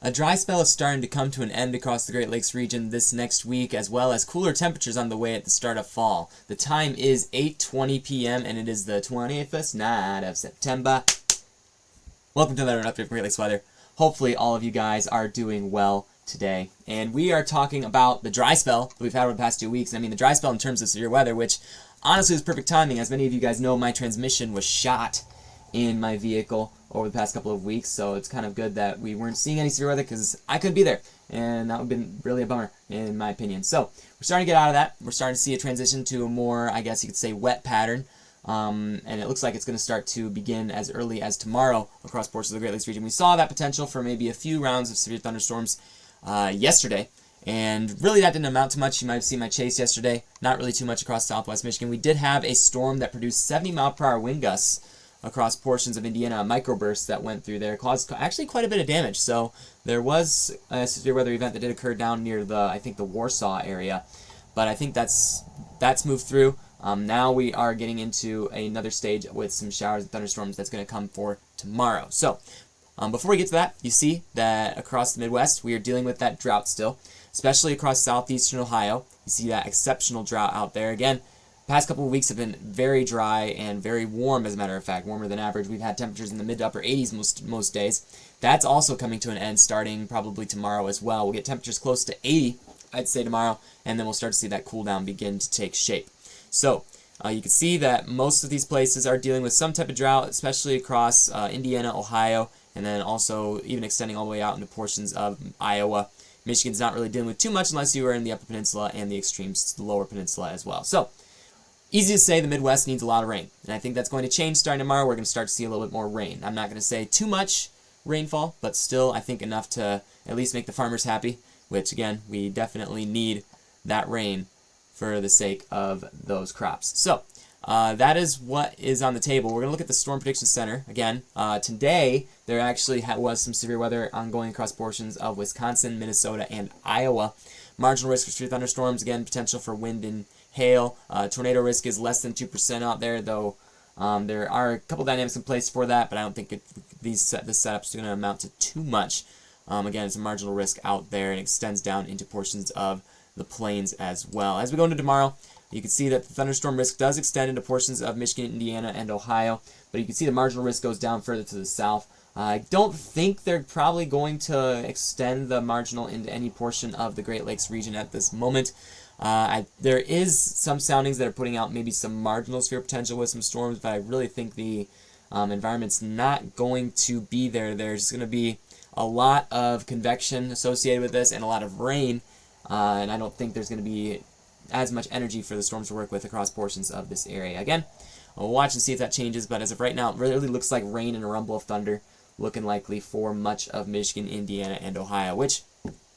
A dry spell is starting to come to an end across the Great Lakes region this next week, as well as cooler temperatures on the way at the start of fall. The time is 8:20 p.m. and it is the 21st night of September. Welcome to another update from Great Lakes weather. Hopefully all of you guys are doing well today. And we are talking about the dry spell that we've had over the past 2 weeks. I mean the dry spell in terms of severe weather, which honestly was perfect timing. As many of you guys know, my transmission was shot in my vehicle over the past couple of weeks, so it's kind of good that we weren't seeing any severe weather because I couldn't be there, and that would have been really a bummer in my opinion. So we're starting to get out of that. We're starting to see a transition to a more, I guess you could say, wet pattern, and it looks like it's going to start to begin as early as tomorrow across portions of the Great Lakes region. We saw that potential for maybe a few rounds of severe thunderstorms yesterday, and really that didn't amount to much. You might have seen my chase yesterday. Not really too much across southwest Michigan. We did have a storm that produced 70-mile-per-hour wind gusts across portions of Indiana, a microburst that went through there, caused actually quite a bit of damage. So there was a severe weather event that did occur down near I think the Warsaw area, but I think that's moved through. Now we are getting into another stage with some showers and thunderstorms that's going to come for tomorrow. So before we get to that, you see that across the Midwest we are dealing with that drought still, especially across southeastern Ohio. You see that exceptional drought out there. Again, past couple of weeks have been very dry and very warm, as a matter of fact, warmer than average. We've had temperatures in the mid to upper 80s most days. That's also coming to an end starting probably tomorrow as well. We'll get temperatures close to 80, I'd say, tomorrow, and then we'll start to see that cool down begin to take shape. So you can see that most of these places are dealing with some type of drought, especially across Indiana, Ohio, and then also even extending all the way out into portions of Iowa. Michigan's not really dealing with too much unless you are in the Upper Peninsula and the extreme lower peninsula as well. So easy to say the Midwest needs a lot of rain, and I think that's going to change starting tomorrow. We're going to start to see a little bit more rain. I'm not going to say too much rainfall, but still I think enough to at least make the farmers happy, which again, we definitely need that rain for the sake of those crops. So that is what is on the table. We're going to look at the Storm Prediction Center. Again, today there actually was some severe weather ongoing across portions of Wisconsin, Minnesota, and Iowa. Marginal risk for severe thunderstorms, again, potential for wind and hail. Tornado risk is less than 2% out there, though there are a couple dynamics in place for that, but I don't think this setup's going to amount to too much. Again, it's a marginal risk out there and extends down into portions of the plains as well. As we go into tomorrow, you can see that the thunderstorm risk does extend into portions of Michigan, Indiana, and Ohio, but you can see the marginal risk goes down further to the south. I don't think they're probably going to extend the marginal into any portion of the Great Lakes region at this moment. There is some soundings that are putting out maybe some marginal severe potential with some storms, but I really think the environment's not going to be there. There's going to be a lot of convection associated with this and a lot of rain, and I don't think there's going to be as much energy for the storms to work with across portions of this area. Again, we'll watch and see if that changes, but as of right now, it really looks like rain and a rumble of thunder looking likely for much of Michigan, Indiana, and Ohio, which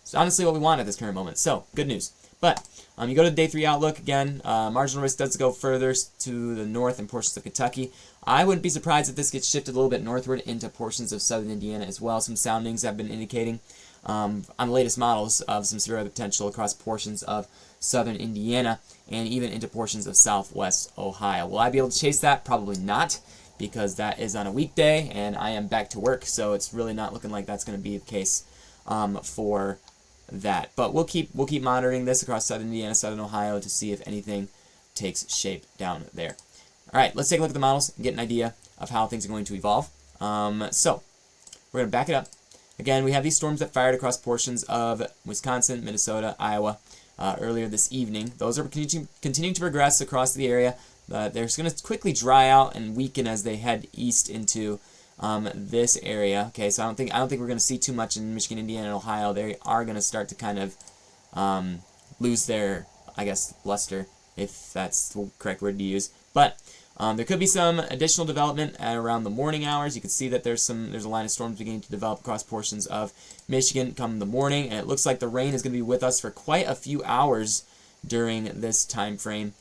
is honestly what we want at this current moment. So, good news. But you go to the day 3 outlook, again, marginal risk does go further to the north and portions of Kentucky. I wouldn't be surprised if this gets shifted a little bit northward into portions of southern Indiana as well. Some soundings have been indicating on the latest models of some severe weather potential across portions of southern Indiana and even into portions of southwest Ohio. Will I be able to chase that? Probably not, because that is on a weekday and I am back to work, so it's really not looking like that's going to be the case for that. But we'll keep monitoring this across southern Indiana, southern Ohio to see if anything takes shape down there. All right, let's take a look at the models and get an idea of how things are going to evolve. So we're going to back it up. Again, we have these storms that fired across portions of Wisconsin, Minnesota, Iowa earlier this evening. Those are continuing to progress across the area. They're going to quickly dry out and weaken as they head east into this area. Okay, so I don't think we're going to see too much in Michigan, Indiana, and Ohio. They are going to start to kind of lose their, I guess, luster, if that's the correct word to use. But there could be some additional development at around the morning hours. You can see that there's a line of storms beginning to develop across portions of Michigan come the morning, and it looks like the rain is going to be with us for quite a few hours during this time frame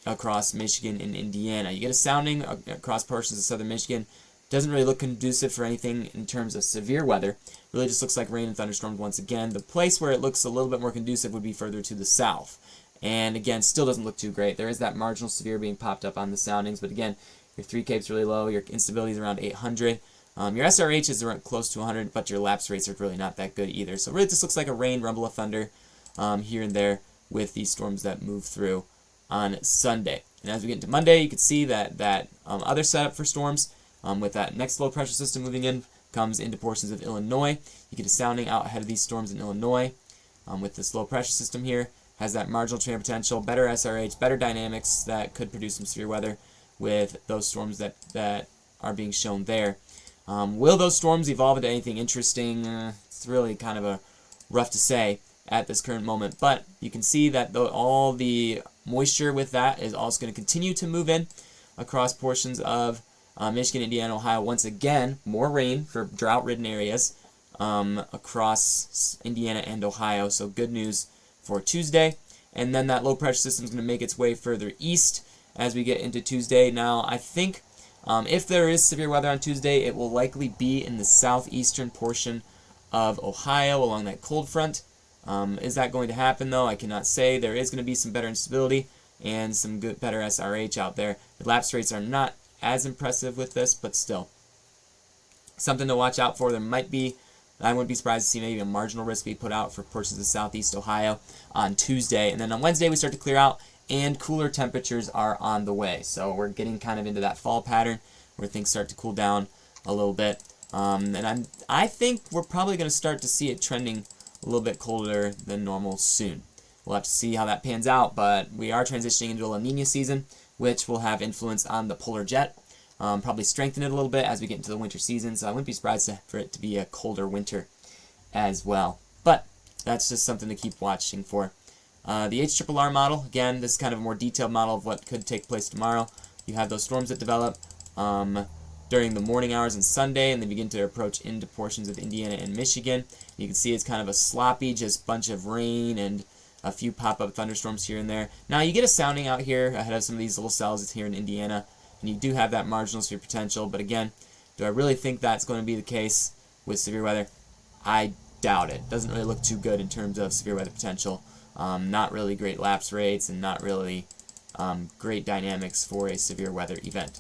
across Michigan and Indiana. You get a sounding across portions of southern Michigan. Doesn't really look conducive for anything in terms of severe weather. Really just looks like rain and thunderstorms once again. The place where it looks a little bit more conducive would be further to the south. And again, still doesn't look too great. There is that marginal severe being popped up on the soundings, but again, your 3 Cape's really low, your instability is around 800. Your SRHs are close to 100, but your lapse rates are really not that good either. So really, this looks like a rain, rumble of thunder here and there with these storms that move through on Sunday. And as we get into Monday, you can see that other setup for storms with that next low pressure system moving in comes into portions of Illinois. You get a sounding out ahead of these storms in Illinois with this low pressure system here. Has that marginal tornado potential, better SRH, better dynamics that could produce some severe weather with those storms that are being shown there. Will those storms evolve into anything interesting? It's really kind of rough to say at this current moment, but you can see that all the moisture with that is also going to continue to move in across portions of Michigan, Indiana, Ohio. Once again, more rain for drought-ridden areas across Indiana and Ohio, so good news for Tuesday. And then that low pressure system is going to make its way further east as we get into Tuesday. Now, I think if there is severe weather on Tuesday, it will likely be in the southeastern portion of Ohio along that cold front. Is that going to happen, though? I cannot say. There is going to be some better instability and some better SRH out there. The lapse rates are not as impressive with this, but still. Something to watch out for. There might be, I wouldn't be surprised to see maybe a marginal risk be put out for portions of southeast Ohio on Tuesday. And then on Wednesday, we start to clear out, and cooler temperatures are on the way. So we're getting kind of into that fall pattern where things start to cool down a little bit. And I think we're probably going to start to see it trending a little bit colder than normal soon. We'll have to see how that pans out, but we are transitioning into a La Nina season, which will have influence on the polar jet. Probably strengthen it a little bit as we get into the winter season, so I wouldn't be surprised for it to be a colder winter as well. But that's just something to keep watching for. The HRRR model, again, this is kind of a more detailed model of what could take place tomorrow. You have those storms that develop during the morning hours on Sunday, and they begin to approach into portions of Indiana and Michigan. You can see it's kind of a sloppy, just bunch of rain and a few pop-up thunderstorms here and there. Now, you get a sounding out here ahead of some of these little cells. It's here in Indiana, and you do have that marginal severe potential. But again, do I really think that's going to be the case with severe weather? I doubt it. Doesn't really look too good in terms of severe weather potential. Not really great lapse rates and not really great dynamics for a severe weather event.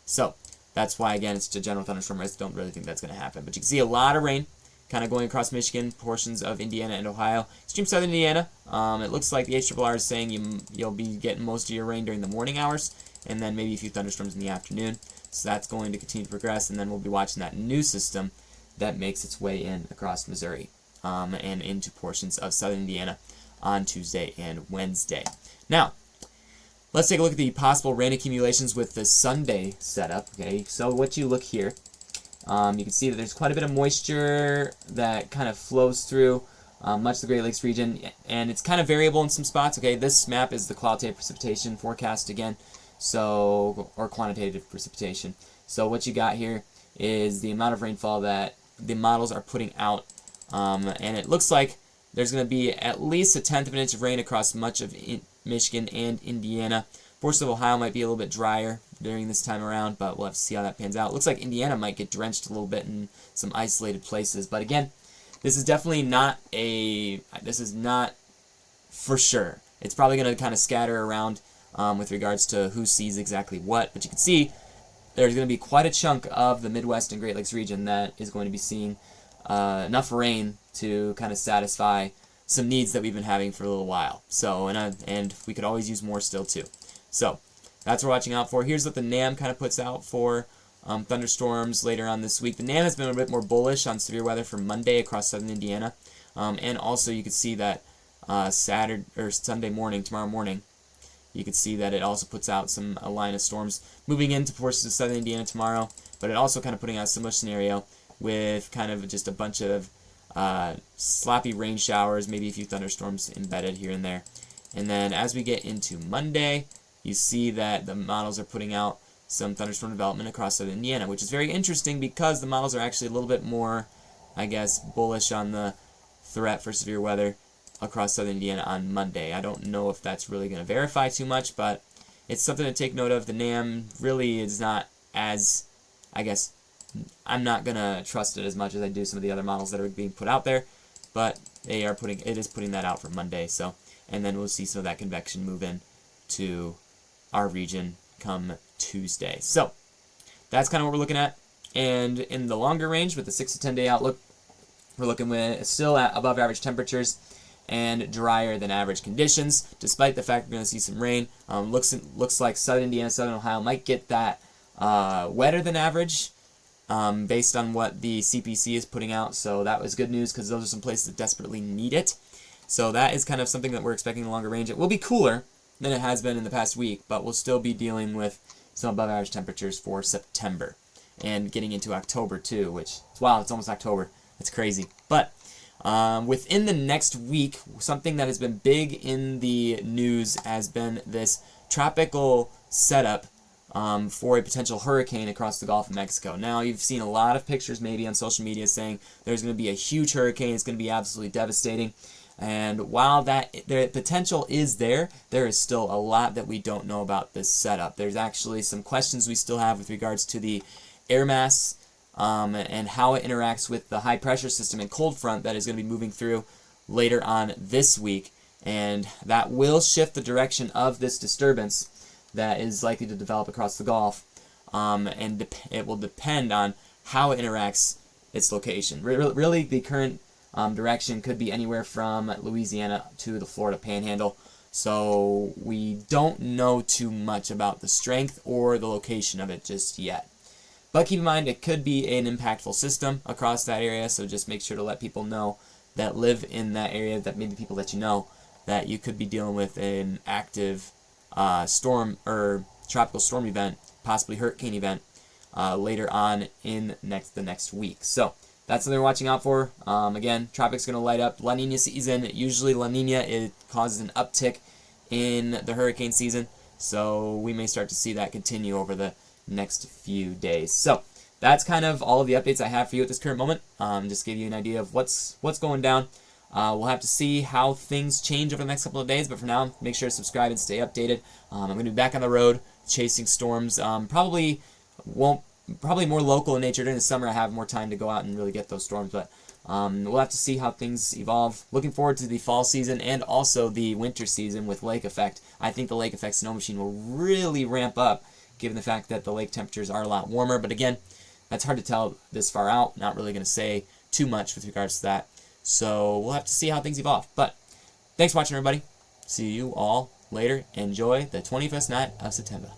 So that's why, again, it's a general thunderstorm risk. Don't really think that's going to happen. But you can see a lot of rain kind of going across Michigan, portions of Indiana and Ohio. Extreme southern Indiana, it looks like the HRRR is saying you'll be getting most of your rain during the morning hours, and then maybe a few thunderstorms in the afternoon. So that's going to continue to progress, and then we'll be watching that new system that makes its way in across Missouri and into portions of southern Indiana on Tuesday and Wednesday. Now, let's take a look at the possible rain accumulations with the Sunday setup. Okay, so what you look here, you can see that there's quite a bit of moisture that kind of flows through much of the Great Lakes region, and it's kind of variable in some spots. Okay, this map is the qualitative precipitation forecast again, or quantitative precipitation. So what you got here is the amount of rainfall that the models are putting out, and it looks like there's going to be at least 1/10 of an inch of rain across much of Michigan and Indiana. Portions of Ohio might be a little bit drier during this time around, but we'll have to see how that pans out. It looks like Indiana might get drenched a little bit in some isolated places, but again, this is definitely not for sure. It's probably going to kind of scatter around with regards to who sees exactly what, but you can see there's going to be quite a chunk of the Midwest and Great Lakes region that is going to be seeing enough rain to kind of satisfy some needs that we've been having for a little while. So, and we could always use more still too. So that's what we're watching out for. Here's what the NAM kind of puts out for thunderstorms later on this week. The NAM has been a bit more bullish on severe weather for Monday across southern Indiana, and also you can see that Saturday or Sunday morning, tomorrow morning, you can see that it also puts out a line of storms moving into portions of southern Indiana tomorrow, but it also kind of putting out a similar scenario with kind of just a bunch of sloppy rain showers, maybe a few thunderstorms embedded here and there. And then as we get into Monday, you see that the models are putting out some thunderstorm development across southern Indiana, which is very interesting because the models are actually a little bit more, I guess, bullish on the threat for severe weather across southern Indiana on Monday. I don't know if that's really going to verify too much, but it's something to take note of. The NAM really is not as, I guess, I'm not going to trust it as much as I do some of the other models that are being put out there, but it is putting that out for Monday. So, and then we'll see some of that convection move in to our region come Tuesday. So that's kind of what we're looking at. And in the longer range, with the 6 to 10 day outlook, we're looking with still at above average temperatures and drier than average conditions, despite the fact we're going to see some rain. Looks like Southern Indiana, Southern Ohio might get that wetter than average based on what the CPC is putting out. So that was good news because those are some places that desperately need it. So that is kind of something that we're expecting in the longer range. It will be cooler than it has been in the past week, but we'll still be dealing with some above average temperatures for September and getting into October too, which, wow, it's almost October. It's crazy. But within the next week, something that has been big in the news has been this tropical setup for a potential hurricane across the Gulf of Mexico. Now, you've seen a lot of pictures maybe on social media saying there's going to be a huge hurricane. It's going to be absolutely devastating. And while the potential is there is still a lot that we don't know about this setup. There's actually some questions we still have with regards to the air mass and how it interacts with the high pressure system and cold front that is going to be moving through later on this week. And that will shift the direction of this disturbance that is likely to develop across the Gulf. And it will depend on how it interacts its location. Really, the current direction could be anywhere from Louisiana to the Florida Panhandle. So we don't know too much about the strength or the location of it just yet. But keep in mind, it could be an impactful system across that area, so just make sure to let people know that live in that area, that maybe people that you know, that you could be dealing with an active storm or tropical storm event, possibly hurricane event, later on in the next week. So that's something we're watching out for. Again, tropics going to light up. La Nina season, usually La Nina, it causes an uptick in the hurricane season, so we may start to see that continue over the next few days. So that's kind of all of the updates I have for you at this current moment. Just give you an idea of what's going down. We'll have to see how things change over the next couple of days, but for now, make sure to subscribe and stay updated. I'm going to be back on the road chasing storms. Probably more local in nature. During the summer, I have more time to go out and really get those storms, but we'll have to see how things evolve. Looking forward to the fall season and also the winter season with lake effect. I think the lake effect snow machine will really ramp up given the fact that the lake temperatures are a lot warmer. But again, that's hard to tell this far out. Not really going to say too much with regards to that. So we'll have to see how things evolve. But thanks for watching, everybody. See you all later. Enjoy the 21st night of September.